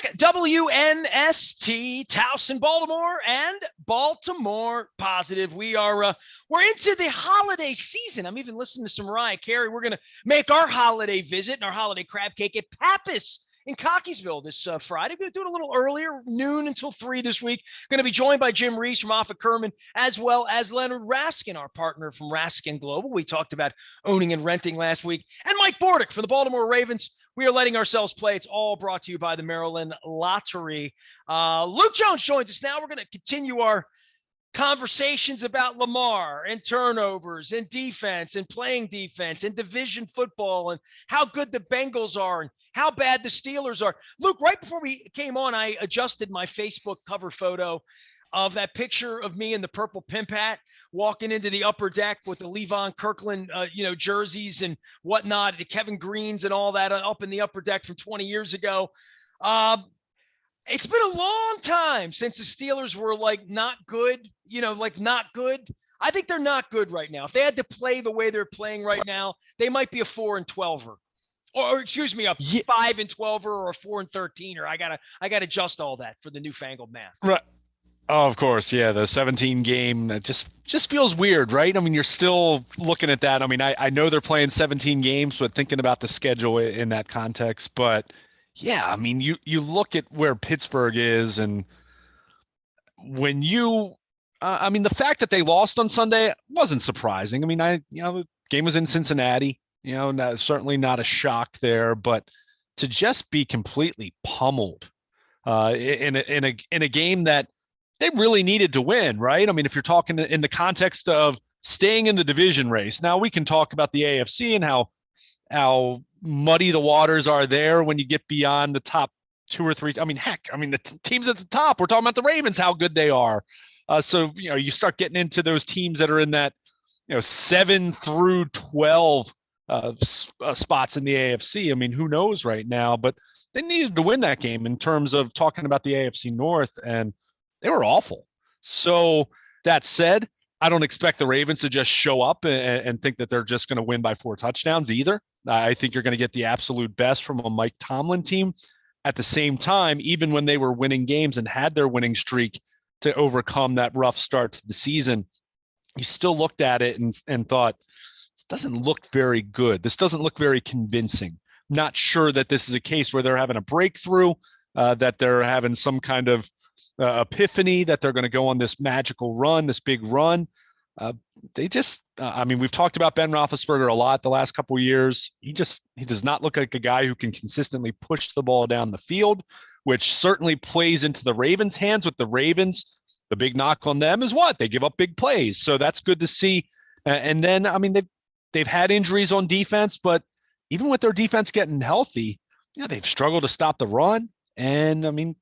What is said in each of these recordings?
back. WNST, Towson, Baltimore, and Baltimore Positive. We're into the holiday season. I'm even listening to some Mariah Carey. We're going to make our holiday visit and our holiday crab cake at Pappas in Cockeysville this Friday. We're going to do it a little earlier, noon until 3 this week. Going to be joined by Jim Reese from Offa Kerman, as well as Leonard Raskin, our partner from Raskin Global. We talked about owning and renting last week. And Mike Bordick from the Baltimore Ravens. We are letting ourselves play. It's all brought to you by the Maryland Lottery. Luke Jones joins us now. We're going to continue our conversations about Lamar and turnovers and defense and playing defense and division football and how good the Bengals are and how bad the Steelers are. Luke, right before we came on, I adjusted my Facebook cover photo of that picture of me in the purple pimp hat walking into the upper deck with the Levon Kirkland, jerseys and whatnot, the Kevin Greens and all that up in the upper deck from 20 years ago. It's been a long time since the Steelers were not good, not good. I think they're not good right now. If they had to play the way they're playing right now, they might be a 4-12er. Or excuse me, a 5-12er or a 4-13er. I gotta adjust all that for the newfangled math. Right. Oh, of course. Yeah. The 17 game, that just feels weird, right? I mean, you're still looking at that. I mean, I know they're playing 17 games, but thinking about the schedule in that context, but yeah, I mean, you look at where Pittsburgh is, and when the fact that they lost on Sunday wasn't surprising. I mean, the game was in Cincinnati, certainly not a shock there, but to just be completely pummeled in a game that they really needed to win, right? I mean, if you're talking in the context of staying in the division race, now we can talk about the AFC and how muddy the waters are there when you get beyond the top 2 or 3. I mean, heck, the teams at the top, we're talking about the Ravens, how good they are. So, you start getting into those teams that are in that, 7 through 12 spots in the AFC. I mean, who knows right now, but they needed to win that game in terms of talking about the AFC North, and they were awful. So that said, I don't expect the Ravens to just show up and think that they're just going to win by 4 touchdowns either. I think you're going to get the absolute best from a Mike Tomlin team. At the same time, even when they were winning games and had their winning streak to overcome that rough start to the season, you still looked at it and thought, this doesn't look very good. This doesn't look very convincing. Not sure that this is a case where they're having a breakthrough, that they're having some kind of epiphany, that they're going to go on this magical run, this big run. We've talked about Ben Roethlisberger a lot the last couple of years. He does not look like a guy who can consistently push the ball down the field, which certainly plays into the Ravens' hands. With the Ravens, the big knock on them is what? They give up big plays. So that's good to see. And then, they've had injuries on defense, but even with their defense getting healthy, they've struggled to stop the run. And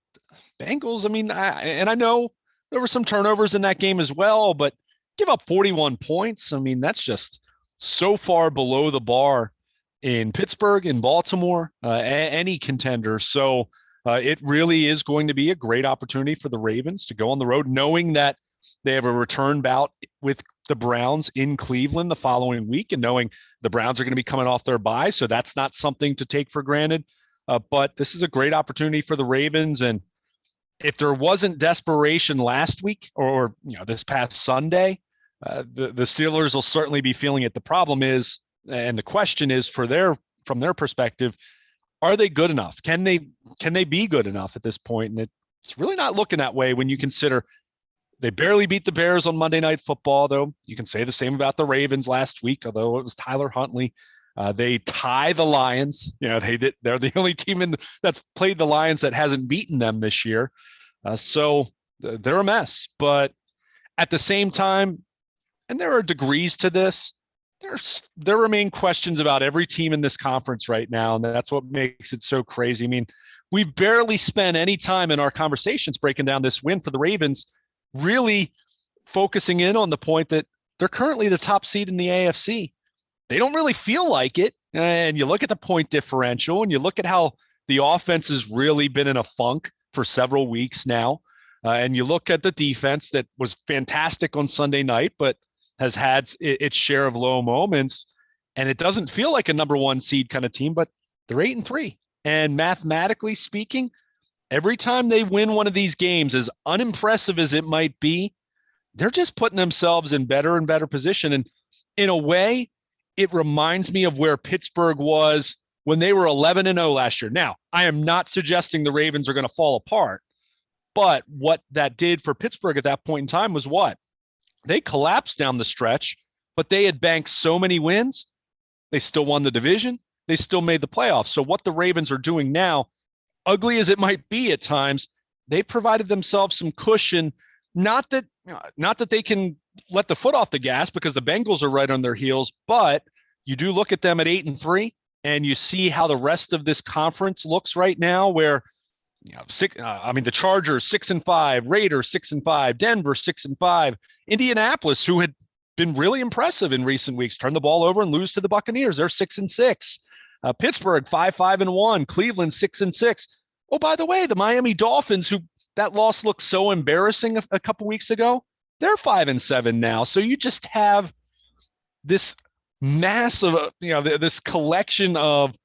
Bengals, I know there were some turnovers in that game as well, but give up 41 points. That's just so far below the bar in Pittsburgh, in Baltimore, any contender. So it really is going to be a great opportunity for the Ravens to go on the road, knowing that they have a return bout with the Browns in Cleveland the following week, and knowing the Browns are going to be coming off their bye. So that's not something to take for granted. But this is a great opportunity for the Ravens. And if there wasn't desperation last week or this past Sunday, the Steelers will certainly be feeling it. The problem is, and the question is from their perspective, are they good enough? Can they be good enough at this point? And it's really not looking that way when you consider they barely beat the Bears on Monday Night Football, though. You can say the same about the Ravens last week, although it was Tyler Huntley. They tie the Lions. They're the only team that's played the Lions that hasn't beaten them this year. So they're a mess. But at the same time, and there are degrees to this, there remain questions about every team in this conference right now, and that's what makes it so crazy. We've barely spent any time in our conversations breaking down this win for the Ravens, really focusing in on the point that they're currently the top seed in the AFC. They don't really feel like it. And you look at the point differential and you look at how the offense has really been in a funk for several weeks now. And you look at the defense that was fantastic on Sunday night, but has had its share of low moments. And it doesn't feel like a number 1 seed kind of team, but they're 8-3. And mathematically speaking, every time they win one of these games, as unimpressive as it might be, they're just putting themselves in better and better position. And in a way, it reminds me of where Pittsburgh was when they were 11-0 last year. Now, I am not suggesting the Ravens are going to fall apart, but what that did for Pittsburgh at that point in time was what? They collapsed down the stretch, but they had banked so many wins. They still won the division. They still made the playoffs. So what the Ravens are doing now, ugly as it might be at times, they provided themselves some cushion. Not that they can let the foot off the gas because the Bengals are right on their heels, but you do look at them at 8-3, and you see how the rest of this conference looks right now, where the Chargers 6-5, Raiders 6-5, Denver 6-5, Indianapolis, who had been really impressive in recent weeks, turn the ball over and lose to the Buccaneers. They're 6-6. Pittsburgh 5-1, Cleveland 6-6. Oh, by the way, the Miami Dolphins, who that loss looked so embarrassing a couple weeks ago, they're 5-7 now. So you just have this massive, this collection of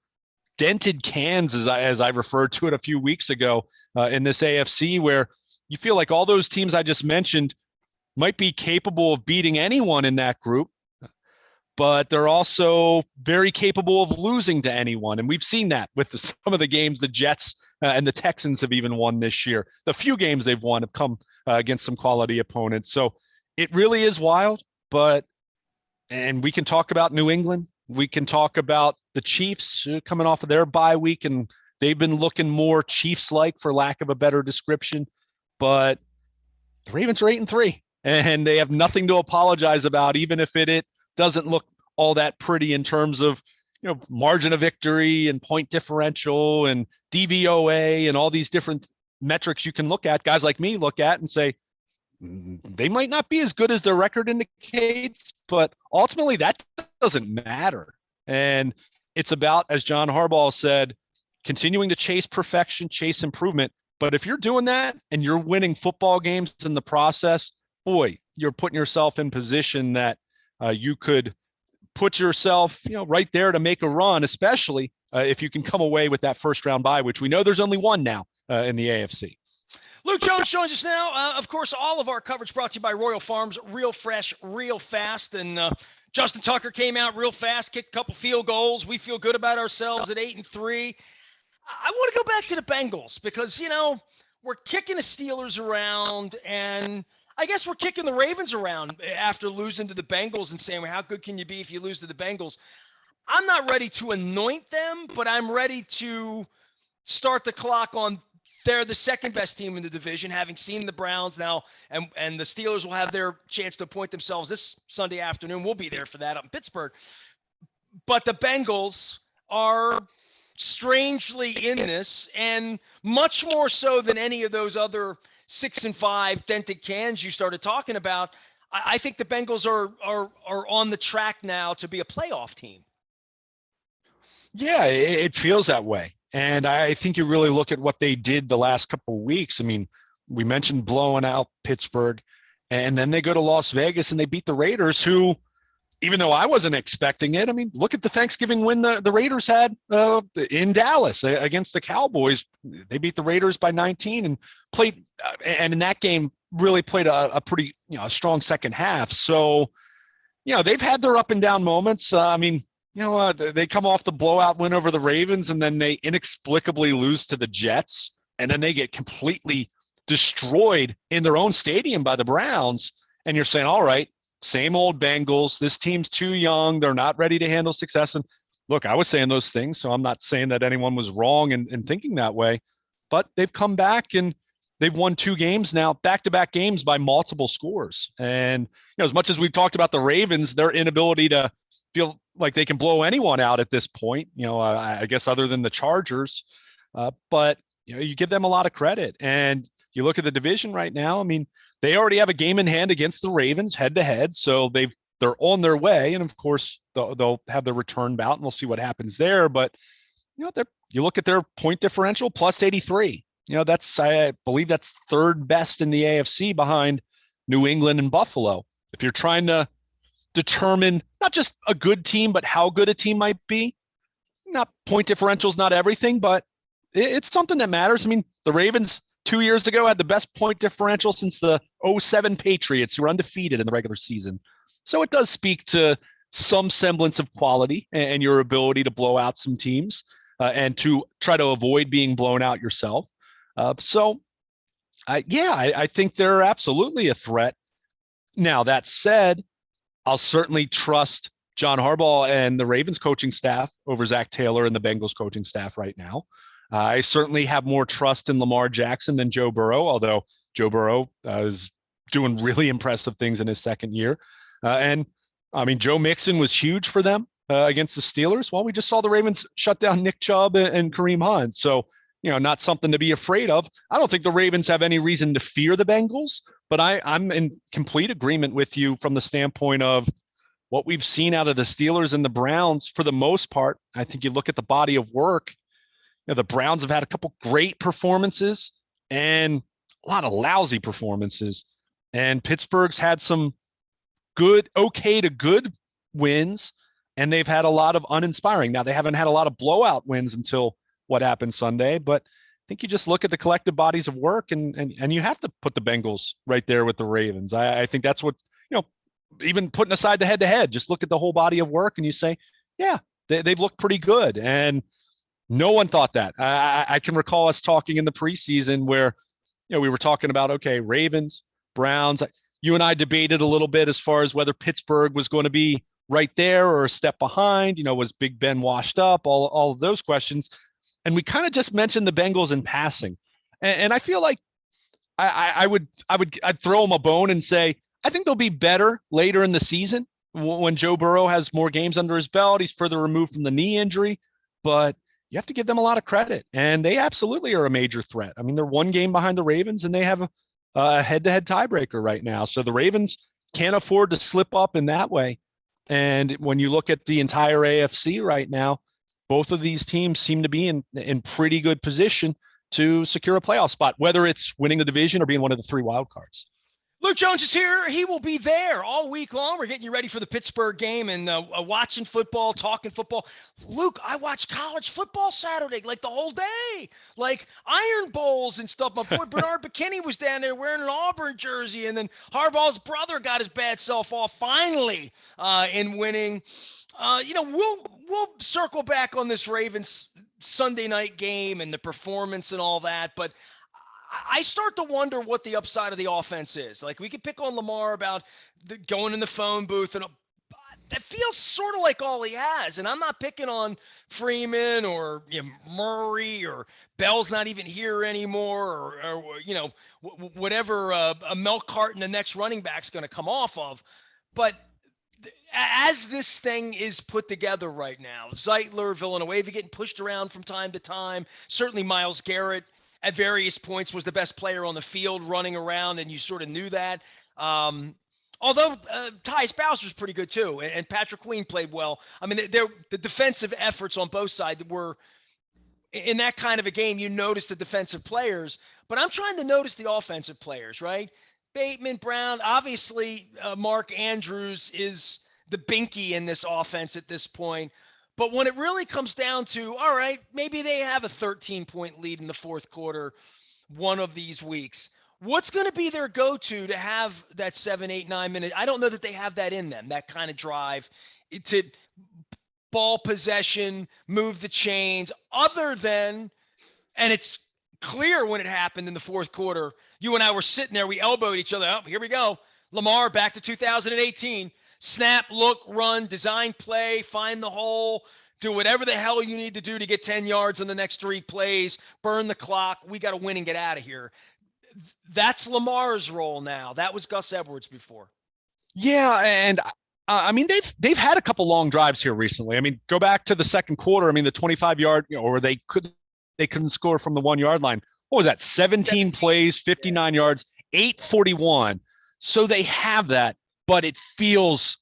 dented cans, as I referred to it a few weeks ago, in this AFC, where you feel like all those teams I just mentioned might be capable of beating anyone in that group, but they're also very capable of losing to anyone. And we've seen that with some of the games the Jets and the Texans have even won this year. The few games they've won have come against some quality opponents. So it really is wild, and we can talk about New England. We can talk about the Chiefs coming off of their bye week, and they've been looking more Chiefs-like, for lack of a better description. But the Ravens are 8-3, and they have nothing to apologize about, even if it doesn't look all that pretty in terms of margin of victory and point differential and DVOA and all these different metrics you can look at. Guys like me look at and say, they might not be as good as their record indicates, but ultimately that doesn't matter. And it's about, as John Harbaugh said, continuing to chase perfection, chase improvement. But if you're doing that and you're winning football games in the process, boy, you're putting yourself in position that you could put yourself, right there to make a run, especially if you can come away with that first round bye, which we know there's only one now in the AFC. Luke Jones joins us now. Of course, all of our coverage brought to you by Royal Farms, real fresh, real fast. And Justin Tucker came out real fast, kicked a couple field goals. We feel good about ourselves at 8-3. I want to go back to the Bengals because, we're kicking the Steelers around, and I guess we're kicking the Ravens around after losing to the Bengals and saying, well, how good can you be if you lose to the Bengals? I'm not ready to anoint them, but I'm ready to start the clock on they're the second best team in the division, having seen the Browns now, and the Steelers will have their chance to appoint themselves this Sunday afternoon. We'll be there for that up in Pittsburgh. But the Bengals are strangely in this, and much more so than any of those other 6-5 dented cans you started talking about. I think the Bengals are on the track now to be a playoff team. Yeah, it feels that way. And I think you really look at what they did the last couple of weeks. I mean, we mentioned blowing out Pittsburgh, and then they go to Las Vegas and they beat the Raiders, who, even though I wasn't expecting it, I mean, look at the Thanksgiving win the Raiders had in Dallas against the Cowboys. They beat the Raiders by 19 and played, and in that game really played a pretty strong second half. So, they've had their up and down moments. They come off the blowout win over the Ravens, and then they inexplicably lose to the Jets, and then they get completely destroyed in their own stadium by the Browns. And you're saying, all right, same old Bengals. This team's too young. They're not ready to handle success. And look, I was saying those things, so I'm not saying that anyone was wrong in thinking that way. But they've come back, and they've won 2 games now, back-to-back games by multiple scores. And as much as we've talked about the Ravens, their inability to feel like they can blow anyone out at this point, I guess other than the Chargers. But you give them a lot of credit. And you look at the division right now. I mean, they already have a game in hand against the Ravens head-to-head, so they're on their way. And of course, they'll have the return bout, and we'll see what happens there. But you look at their point differential, plus 83. I believe that's third best in the AFC behind New England and Buffalo. If you're trying to determine not just a good team, but how good a team might be, not point differential is not everything, but it's something that matters. I mean, the Ravens 2 years ago had the best point differential since the '07 Patriots, who were undefeated in the regular season. So it does speak to some semblance of quality and your ability to blow out some teams and to try to avoid being blown out yourself. I think they're absolutely a threat. Now, that said, I'll certainly trust John Harbaugh and the Ravens coaching staff over Zach Taylor and the Bengals coaching staff right now. I certainly have more trust in Lamar Jackson than Joe Burrow, although Joe Burrow is doing really impressive things in his second year. And I mean, Joe Mixon was huge for them against the Steelers. Well, we just saw the Ravens shut down Nick Chubb and Kareem Hunt. So, not something to be afraid of. I don't think the Ravens have any reason to fear the Bengals, but I'm in complete agreement with you from the standpoint of what we've seen out of the Steelers and the Browns for the most part. I think you look at the body of work, the Browns have had a couple great performances and a lot of lousy performances. And Pittsburgh's had some okay to good wins, and they've had a lot of uninspiring. Now, they haven't had a lot of blowout wins until what happened Sunday, but I think you just look at the collective bodies of work and you have to put the Bengals right there with the Ravens. I think that's what, even putting aside the head-to-head, just look at the whole body of work and you say, yeah, they've looked pretty good. And no one thought that. I can recall us talking in the preseason where, we were talking about, okay, Ravens, Browns. You and I debated a little bit as far as whether Pittsburgh was going to be right there or a step behind. Was Big Ben washed up? All of those questions. And we kind of just mentioned the Bengals in passing. And I feel like I'd throw them a bone and say, I think they'll be better later in the season when Joe Burrow has more games under his belt. He's further removed from the knee injury, but you have to give them a lot of credit. And they absolutely are a major threat. I mean, they're one game behind the Ravens and they have a head-to-head tiebreaker right now. So the Ravens can't afford to slip up in that way. And when you look at the entire AFC right now, both of these teams seem to be in pretty good position to secure a playoff spot, whether it's winning the division or being one of the 3 wild cards. Luke Jones is here. He will be there all week long. We're getting you ready for the Pittsburgh game and watching football, talking football. Luke, I watched college football Saturday, like the whole day, like Iron Bowls and stuff. My boy Bernard McKinney was down there wearing an Auburn jersey, and then Harbaugh's brother got his bad self off finally in winning. We'll circle back on this Ravens Sunday night game and the performance and all that, but I start to wonder what the upside of the offense is. Like, we could pick on Lamar about going in the phone booth, and that feels sort of like all he has. And I'm not picking on Freeman or Murray or Bell's not even here anymore, or whatever a milk carton the next running back's going to come off of. But as this thing is put together right now, Zeitler, Villanueva getting pushed around from time to time. Certainly Myles Garrett at various points was the best player on the field running around, and you sort of knew that. Although Tyus Bowser's pretty good too, and Patrick Queen played well. I mean, the defensive efforts on both sides were, in that kind of a game, you notice the defensive players, but I'm trying to notice the offensive players, right? Bateman, Brown, obviously Mark Andrews is the binky in this offense at this point. But when it really comes down to, all right, maybe they have a 13-point lead in the fourth quarter one of these weeks. What's going to be their go-to to have that 7, 8, 9 minute? I don't know that they have that in them, that kind of drive to ball possession, move the chains, other than, and it's clear when it happened in the fourth quarter. You and I were sitting there. We elbowed each other. Oh, here we go. Lamar back to 2018. Snap, look, run, design play, find the hole, do whatever the hell you need to do to get 10 yards on the next 3 plays, burn the clock. We got to win and get out of here. That's Lamar's role now. That was Gus Edwards before. Yeah, and I mean, they've had a couple long drives here recently. I mean, go back to the second quarter. I mean, the 25-yard, or they couldn't score from the 1-yard line. What was that? 17 plays, 59 yards, 8:41. So they have that. But it feels,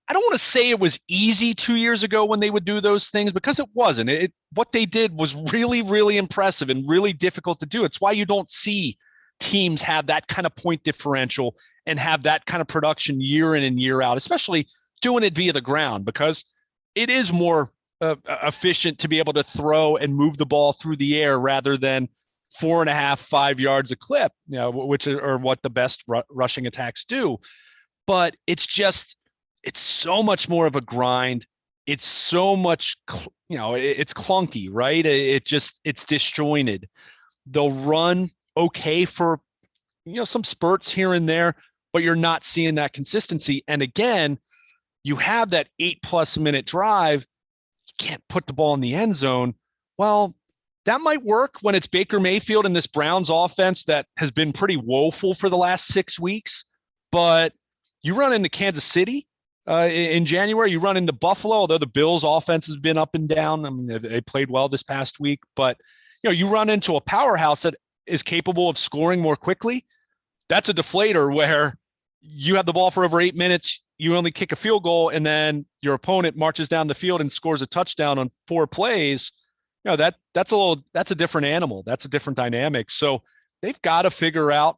I don't want to say it was easy 2 years ago when they would do those things, because it wasn't. What they did was really, really impressive and really difficult to do. It's why you don't see teams have that kind of point differential and have that kind of production year in and year out, especially doing it via the ground, because it is more efficient to be able to throw and move the ball through the air rather than 4.5, 5 yards a clip, which are what the best rushing attacks do. But it's so much more of a grind. It's so much, it's clunky, right? It's disjointed. They'll run okay for, some spurts here and there, but you're not seeing that consistency. And again, you have that 8+ minute drive. You can't put the ball in the end zone. Well, that might work when it's Baker Mayfield and this Browns offense that has been pretty woeful for the last 6 weeks. But you run into Kansas City in January, you run into Buffalo, although the Bills offense has been up and down. I mean, they played well this past week, but you run into a powerhouse that is capable of scoring more quickly. That's a deflator where you have the ball for over 8 minutes, you only kick a field goal, and then your opponent marches down the field and scores a touchdown on 4 plays. That's a different animal. That's a different dynamic. So they've got to figure out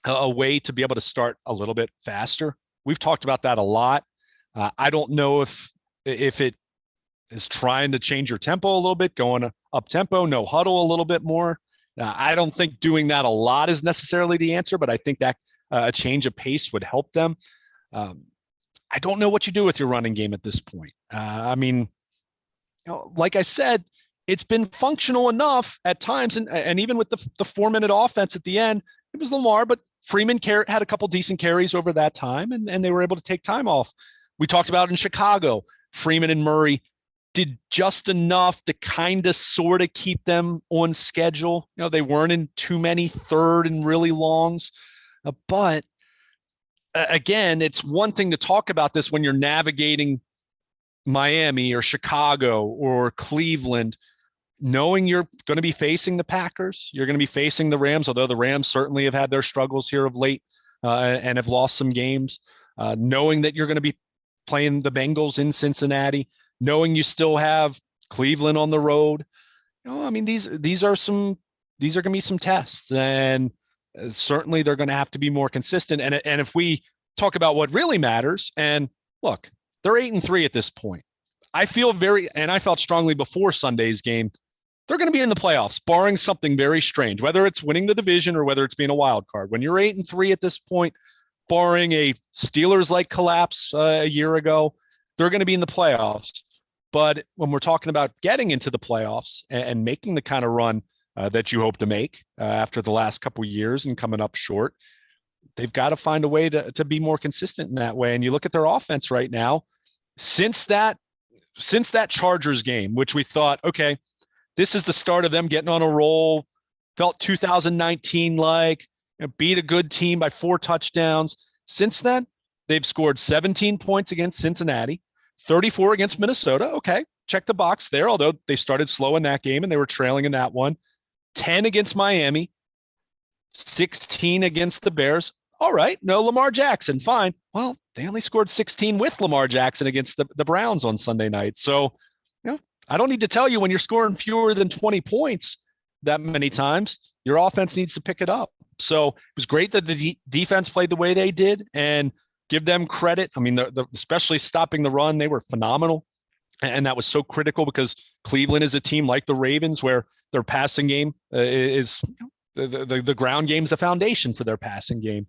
a way to be able to start a little bit faster. We've talked about that a lot. I don't know if it is trying to change your tempo a little bit, going up tempo, no huddle a little bit more. I don't think doing that a lot is necessarily the answer, but I think that a change of pace would help them. I don't know what you do with your running game at this point. I mean, like I said, it's been functional enough at times, and even with the 4-minute offense at the end, it was Lamar, but Freeman had a couple decent carries over that time, and they were able to take time off. We talked about in Chicago, Freeman and Murray did just enough to kind of sort of keep them on schedule. They weren't in too many third and really longs, but again, it's one thing to talk about this when you're navigating Miami or Chicago or Cleveland, knowing you're going to be facing the Packers, you're going to be facing the Rams, although the Rams certainly have had their struggles here of late and have lost some games, knowing that you're going to be playing the Bengals in Cincinnati, knowing you still have Cleveland on the road. I mean, these are going to be some tests, and certainly they're going to have to be more consistent. And if we talk about what really matters, and look, they're 8-3 at this point. I felt strongly before Sunday's game, they're going to be in the playoffs, barring something very strange, whether it's winning the division or whether it's being a wild card. When you're 8-3 at this point, barring a Steelers-like collapse a year ago, they're going to be in the playoffs. But when we're talking about getting into the playoffs and making the kind of run that you hope to make after the last couple of years and coming up short, they've got to find a way to be more consistent in that way. And you look at their offense right now, since that Chargers game, which we thought, okay, this is the start of them getting on a roll, felt 2019 like, beat a good team by 4 touchdowns. Since then, they've scored 17 points against Cincinnati, 34 against Minnesota. Okay, check the box there, although they started slow in that game and they were trailing in that one. 10 against Miami, 16 against the Bears. All right, no Lamar Jackson, fine. Well, they only scored 16 with Lamar Jackson against the Browns on Sunday night. So, I don't need to tell you, when you're scoring fewer than 20 points that many times, your offense needs to pick it up. So it was great that the defense played the way they did, and give them credit. I mean, especially stopping the run, they were phenomenal. And that was so critical because Cleveland is a team like the Ravens where their passing game is the ground game's the foundation for their passing game.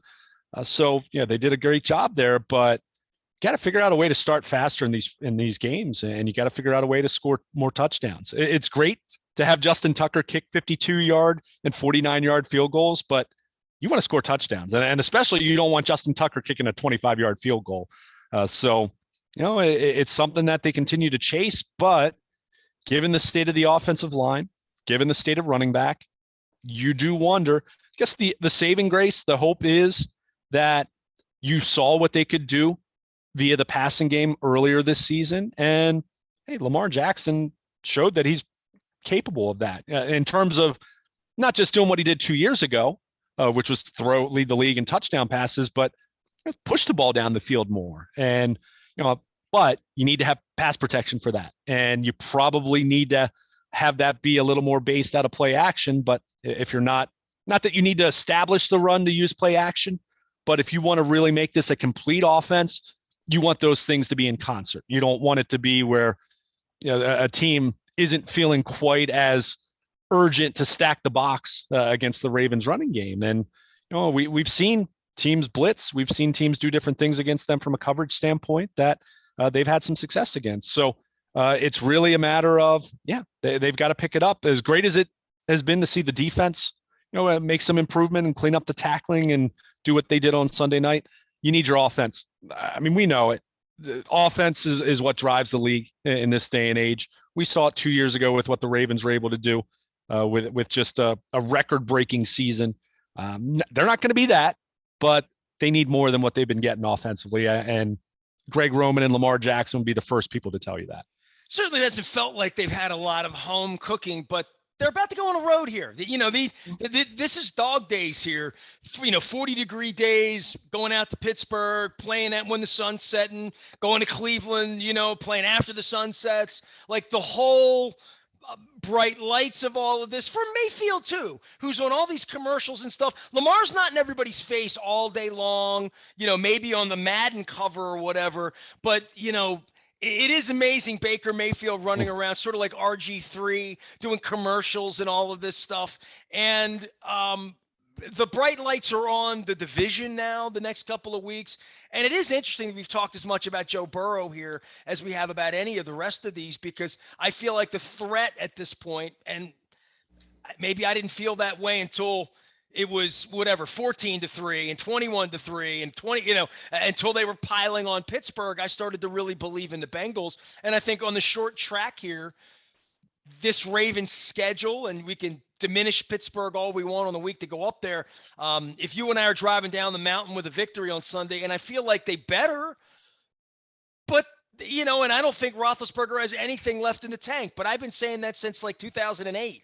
So they did a great job there, but got to figure out a way to start faster in these games, and you got to figure out a way to score more touchdowns. It's great to have Justin Tucker kick 52-yard and 49-yard field goals, but you want to score touchdowns, and especially you don't want Justin Tucker kicking a 25-yard field goal. So it's something that they continue to chase, but given the state of the offensive line, given the state of running back, you do wonder. I guess the saving grace, the hope is that you saw what they could do via the passing game earlier this season. And hey, Lamar Jackson showed that he's capable of that in terms of not just doing what he did 2 years ago, which was lead the league in touchdown passes, but push the ball down the field more. And, but you need to have pass protection for that. And you probably need to have that be a little more based out of play action. But if you're not that you need to establish the run to use play action, but if you want to really make this a complete offense, you want those things to be in concert. You don't want it to be where a team isn't feeling quite as urgent to stack the box against the Ravens running game. And, we've seen teams blitz. We've seen teams do different things against them from a coverage standpoint that they've had some success against. So it's really a matter of, they've got to pick it up. As great as it has been to see the defense, make some improvement and clean up the tackling and do what they did on Sunday night. You need your offense. I mean, we know it. The offense is what drives the league in this day and age. We saw it 2 years ago with what the Ravens were able to do with just a record-breaking season. They're not going to be that, but they need more than what they've been getting offensively. And Greg Roman and Lamar Jackson would be the first people to tell you that. Certainly doesn't felt like they've had a lot of home cooking, but they're about to go on a road here. This is dog days here. 40-degree days, going out to Pittsburgh, playing at when the sun's setting, going to Cleveland, playing after the sun sets. Like the whole bright lights of all of this for Mayfield too, who's on all these commercials and stuff. Lamar's not in everybody's face all day long, maybe on the Madden cover or whatever, but it is amazing Baker Mayfield running around sort of like RG3 doing commercials and all of this stuff. And the bright lights are on the division now the next couple of weeks. And it is interesting that we've talked as much about Joe Burrow here as we have about any of the rest of these, because I feel like the threat at this point, and maybe I didn't feel that way until it was 14-3 and 21-3 and 20, until they were piling on Pittsburgh. I started to really believe in the Bengals. And I think on the short track here, this Ravens schedule, and we can diminish Pittsburgh all we want on the week to go up there. If you and I are driving down the mountain with a victory on Sunday, and I feel like they better, but and I don't think Roethlisberger has anything left in the tank, but I've been saying that since like 2008.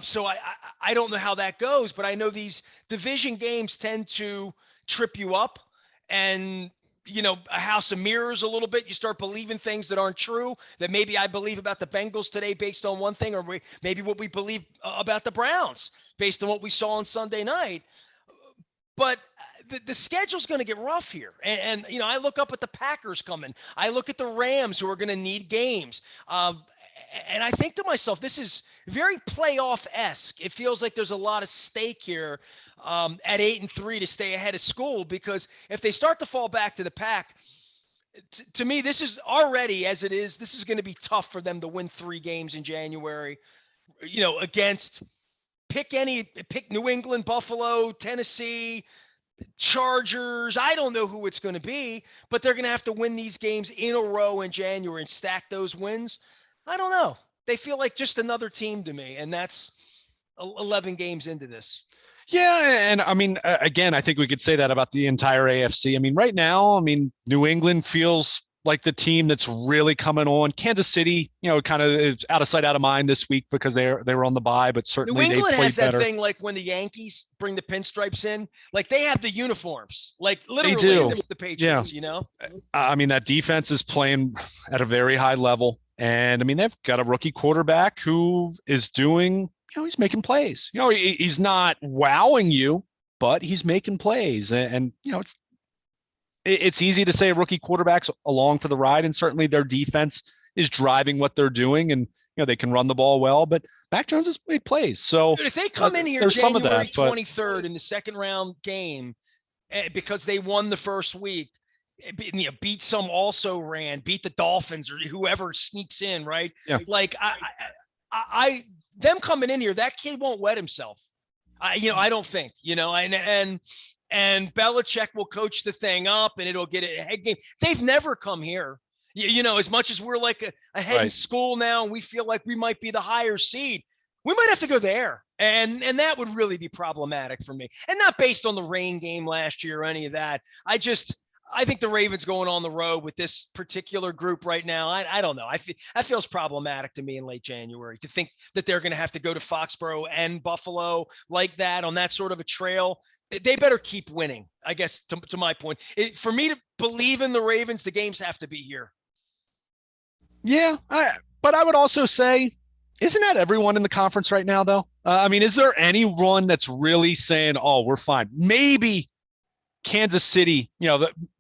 So I don't know how that goes, but I know these division games tend to trip you up, and a house of mirrors a little bit. You start believing things that aren't true, that maybe I believe about the Bengals today based on one thing, or maybe what we believe about the Browns based on what we saw on Sunday night. But the schedule's going to get rough here. And I look up at the Packers coming. I look at the Rams, who are going to need games. And I think to myself, this is very playoff-esque. It feels like there's a lot of stake here at 8-3 to stay ahead of school, because if they start to fall back to the pack, to me, this is already, as it is, this is going to be tough for them to win 3 games in January, against pick New England, Buffalo, Tennessee, Chargers. I don't know who it's going to be, but they're going to have to win these games in a row in January and stack those wins. I don't know. They feel like just another team to me, and that's 11 games into this. Yeah, and I mean, again, I think we could say that about the entire AFC. I mean, right now, New England feels like the team that's really coming on. Kansas City, kind of is out of sight, out of mind this week because they were on the bye, but certainly New England they has that better. thing like when the Yankees bring the pinstripes in, like they have the uniforms, like literally they do. The Patriots, I mean, that defense is playing at a very high level. And I mean, they've got a rookie quarterback who is doing, he's making plays. He's not wowing you, but he's making plays. And it's easy to say a rookie quarterback's along for the ride, and certainly their defense is driving what they're doing, and they can run the ball well. But Mac Jones has made plays. So if they come in here January 23rd in the second round game because they won the first week, beat some also ran, beat the Dolphins or whoever sneaks in, right? Yeah. Like I them coming in here, that kid won't wet himself. I don't think, and Belichick will coach the thing up and it'll get a head game. They've never come here, as much as we're like a head in school now, and we feel like we might be the higher seed. We might have to go there. And that would really be problematic for me. And not based on the rain game last year or any of that. I think the Ravens going on the road with this particular group right now, I don't know. That feels problematic to me in late January, to think that they're going to have to go to Foxborough and Buffalo like that on that sort of a trail. They better keep winning, I guess, to my point. For me to believe in the Ravens, the games have to be here. Yeah, but I would also say, isn't that everyone in the conference right now, though? Is there anyone that's really saying, oh, we're fine? Maybe Kansas City,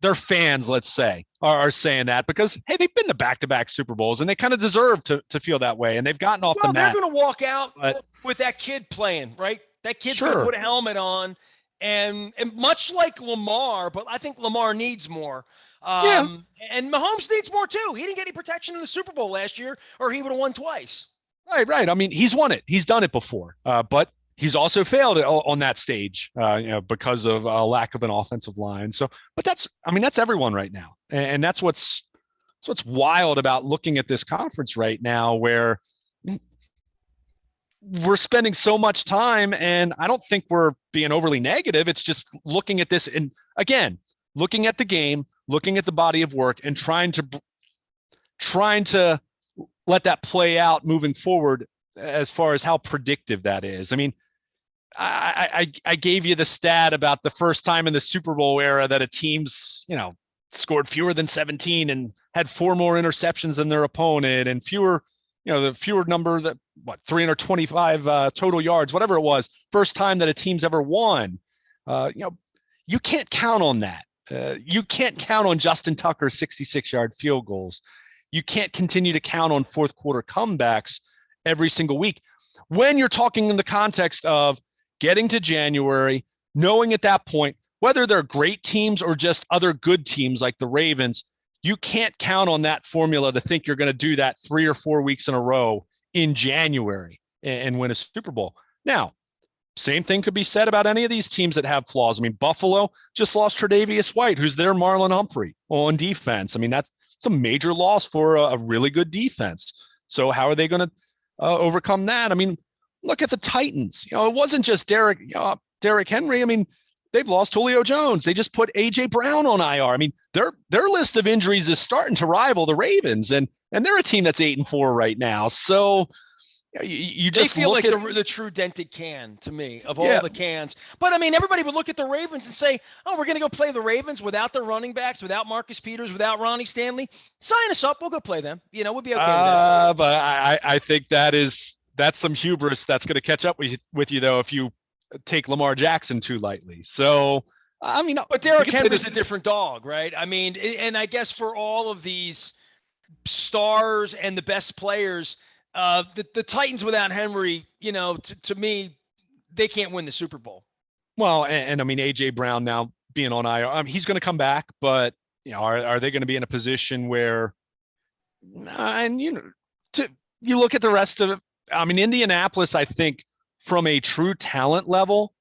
their fans, let's say, are saying that because, hey, they've been to back-to-back Super Bowls and they kind of deserve to feel that way. And they've gotten off the Well, they're mat. going to walk out But with that kid playing, right? That kid's going to sure. put a helmet on, and much like Lamar, but I think Lamar needs more. Yeah. And Mahomes needs more too. He didn't get any protection in the Super Bowl last year, or he would have won twice. Right. I mean, he's won it. He's done it before. But he's also failed on that stage, because of a lack of an offensive line. So, but that's everyone right now, and that's what's wild about looking at this conference right now, where we're spending so much time, and I don't think we're being overly negative. It's just looking at this, and again, looking at the game, looking at the body of work, and trying to let that play out moving forward as far as how predictive that is. I mean, I gave you the stat about the first time in the Super Bowl era that a team's, scored fewer than 17 and had 4 more interceptions than their opponent, and the fewer number 325 total yards, whatever it was, first time that a team's ever won. You can't count on that. You can't count on Justin Tucker's 66-yard field goals. You can't continue to count on fourth quarter comebacks every single week. When you're talking in the context of getting to January, knowing at that point, whether they're great teams or just other good teams like the Ravens, you can't count on that formula to think you're going to do that 3 or 4 weeks in a row in January and win a Super Bowl. Now, same thing could be said about any of these teams that have flaws. I mean, Buffalo just lost Tre'Davious White, who's their Marlon Humphrey on defense. I mean, that's a major loss for a really good defense. So how are they going to overcome that? I mean, look at the Titans. It wasn't just Derrick Henry. I mean, they've lost Julio Jones. They just put A.J. Brown on IR. I mean, their list of injuries is starting to rival the Ravens, and they're a team that's 8-4 right now. So you just they feel look like at the true dented can to me of all the cans. But I mean, everybody would look at the Ravens and say, "Oh, we're going to go play the Ravens without their running backs, without Marcus Peters, without Ronnie Stanley. Sign us up. We'll go play them. We'll be okay with that." But I think that's some hubris that's going to catch up with you though if you take Lamar Jackson too lightly. So I mean, but Derrick Henry's a different dog, right? I mean, and I guess for all of these stars and the best players, the Titans without Henry, to me, they can't win the Super Bowl. Well, and I mean, A.J. Brown now being on IR, he's going to come back, but are they going to be in a position where, and you look at the rest of it. I mean, Indianapolis, I think from a true talent level,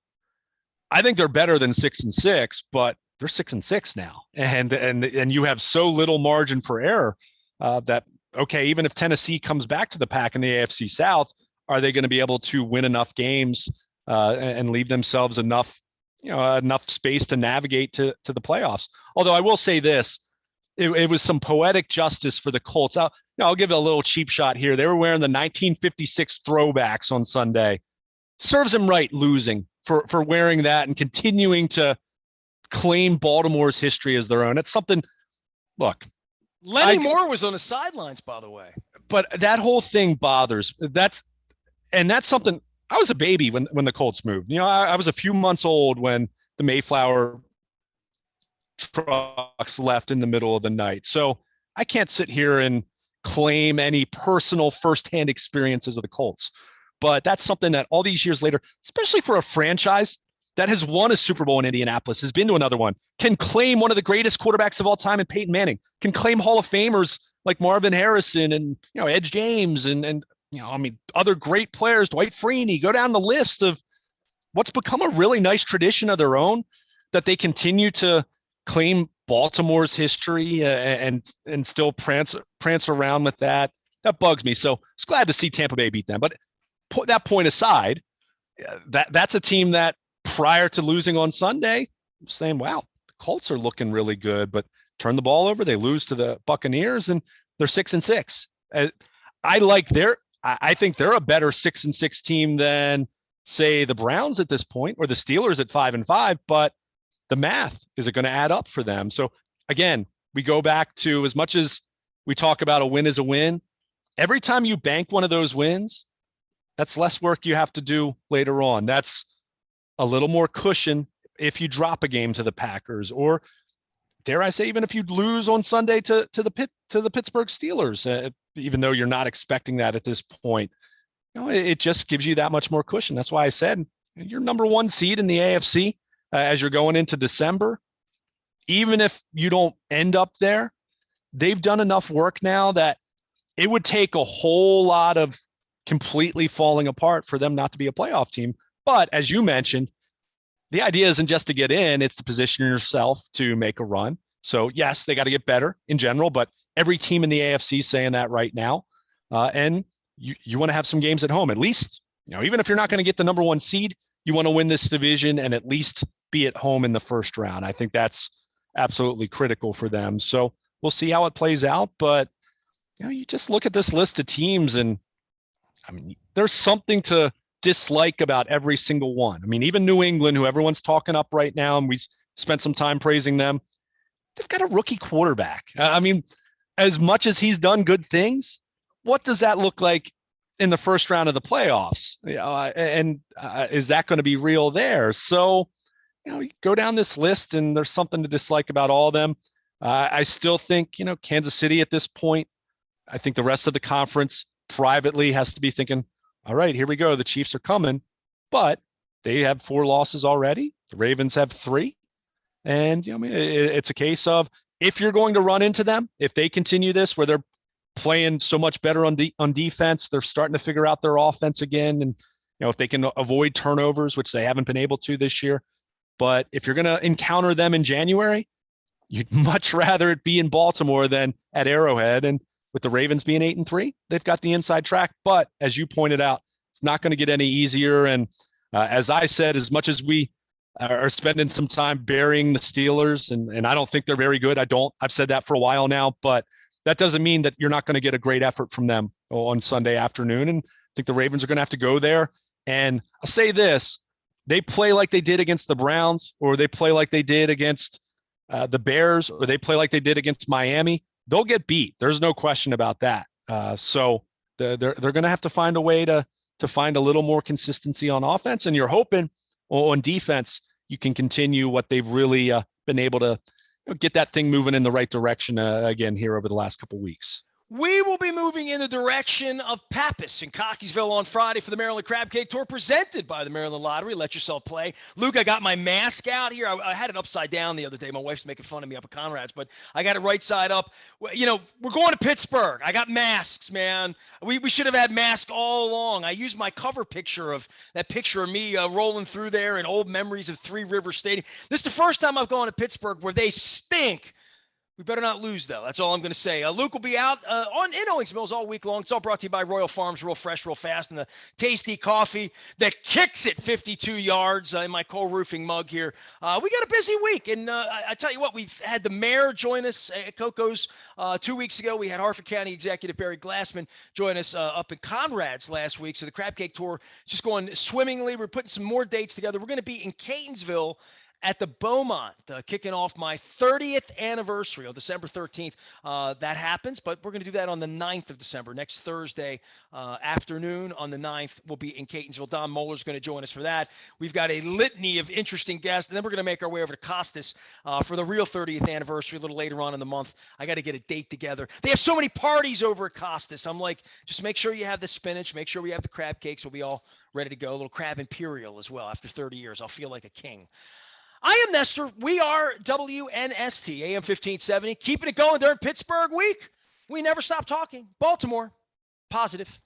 I think they're better than 6-6, but they're 6-6 now, and you have so little margin for error that okay, even if Tennessee comes back to the pack in the AFC South, are they going to be able to win enough games and leave themselves enough space to navigate to the playoffs? Although I will say this, it was some poetic justice for the Colts. I'll give it a little cheap shot here. They were wearing the 1956 throwbacks on Sunday. Serves them right losing for wearing that and continuing to claim Baltimore's history as their own. It's something, look. Lenny Moore was on the sidelines, by the way. But that whole thing bothers. That's something. I was a baby when the Colts moved. I was a few months old when the Mayflower trucks left in the middle of the night. So I can't sit here and claim any personal firsthand experiences of the Colts. But that's something that all these years later, especially for a franchise that has won a Super Bowl in Indianapolis, has been to another one, can claim one of the greatest quarterbacks of all time in Peyton Manning, can claim Hall of Famers like Marvin Harrison and Edge James and other great players, Dwight Freeney, go down the list of what's become a really nice tradition of their own, that they continue to claim Baltimore's history and still prance around with that. That bugs me. So it's glad to see Tampa Bay beat them. But put that point aside, that's a team that prior to losing on Sunday, saying, wow, the Colts are looking really good, but turn the ball over, they lose to the Buccaneers, and they're 6-6. I think they're a better 6-6 team than, say, the Browns at this point, or the Steelers at 5-5, but the math, is it going to add up for them? So again, we go back to, as much as we talk about a win is a win, every time you bank one of those wins, that's less work you have to do later on. That's a little more cushion if you drop a game to the Packers, or dare I say, even if you lose on Sunday to the Pittsburgh Steelers, even though you're not expecting that at this point, it just gives you that much more cushion. That's why I said you're number one seed in the AFC as you're going into December. Even if you don't end up there, they've done enough work now that it would take a whole lot of completely falling apart for them not to be a playoff team. But as you mentioned, the idea isn't just to get in, it's to position yourself to make a run. So yes, they got to get better in general, but every team in the AFC is saying that right now. And you want to have some games at home, at least, even if you're not going to get the number one seed, you want to win this division and at least be at home in the first round. I think that's absolutely critical for them. So we'll see how it plays out. But, you just look at this list of teams and I mean, there's something to dislike about every single one. I mean, even New England, who everyone's talking up right now, and we spent some time praising them, they've got a rookie quarterback. I mean, as much as he's done good things, what does that look like in the first round of the playoffs? Is that going to be real there? So, you go down this list and there's something to dislike about all of them. I still think, Kansas City at this point, I think the rest of the conference privately has to be thinking, all right, here we go. The Chiefs are coming, but they have 4 losses already. The Ravens have 3. And, it's a case of if you're going to run into them, if they continue this where they're playing so much better on defense, they're starting to figure out their offense again. And, if they can avoid turnovers, which they haven't been able to this year. But if you're going to encounter them in January, you'd much rather it be in Baltimore than at Arrowhead. And with the Ravens being 8-3, they've got the inside track. But as you pointed out, it's not going to get any easier. And as I said, as much as we are spending some time burying the Steelers, and I don't think they're very good. I've said that for a while now, but that doesn't mean that you're not going to get a great effort from them on Sunday afternoon. And I think the Ravens are going to have to go there. And I'll say this, they play like they did against the Browns, or they play like they did against the Bears, or they play like they did against Miami, they'll get beat. There's no question about that. So they're going to have to find a way to find a little more consistency on offense. And you're hoping on defense, you can continue what they've really been able to get that thing moving in the right direction again here over the last couple of weeks. We will be moving in the direction of Pappas in Cockeysville on Friday for the Maryland Crab Cake Tour presented by the Maryland Lottery. Let yourself play. Luke, I got my mask out here. I had it upside down the other day. My wife's making fun of me up at Conrad's, but I got it right side up. We're going to Pittsburgh. I got masks, man. We should have had masks all along. I used my cover picture of me rolling through there and old memories of Three River Stadium. This is the first time I've gone to Pittsburgh where they stink. We better not lose, though. That's all I'm going to say. Luke will be out in Owings Mills all week long. It's all brought to you by Royal Farms, real fresh, real fast, and the tasty coffee that kicks it 52 yards in my Cole Roofing mug here. We got a busy week, and I tell you what, we've had the mayor join us at Coco's 2 weeks ago. We had Harford County Executive Barry Glassman join us up in Conrad's last week. So the Crab Cake Tour is just going swimmingly. We're putting some more dates together. We're going to be in Catonsville at the Beaumont, kicking off my 30th anniversary on December 13th. That happens, but we're going to do that on the 9th of December. Next Thursday afternoon on the 9th, we'll be in Catonsville. Don Moeller's going to join us for that. We've got a litany of interesting guests, and then we're going to make our way over to Costas for the real 30th anniversary a little later on in the month. I got to get a date together. They have so many parties over at Costas. I'm like, just make sure you have the spinach. Make sure we have the crab cakes. We'll be all ready to go. A little crab imperial as well. After 30 years, I'll feel like a king. I am Nestor. We are WNST, AM 1570. Keeping it going during Pittsburgh week. We never stop talking. Baltimore, positive.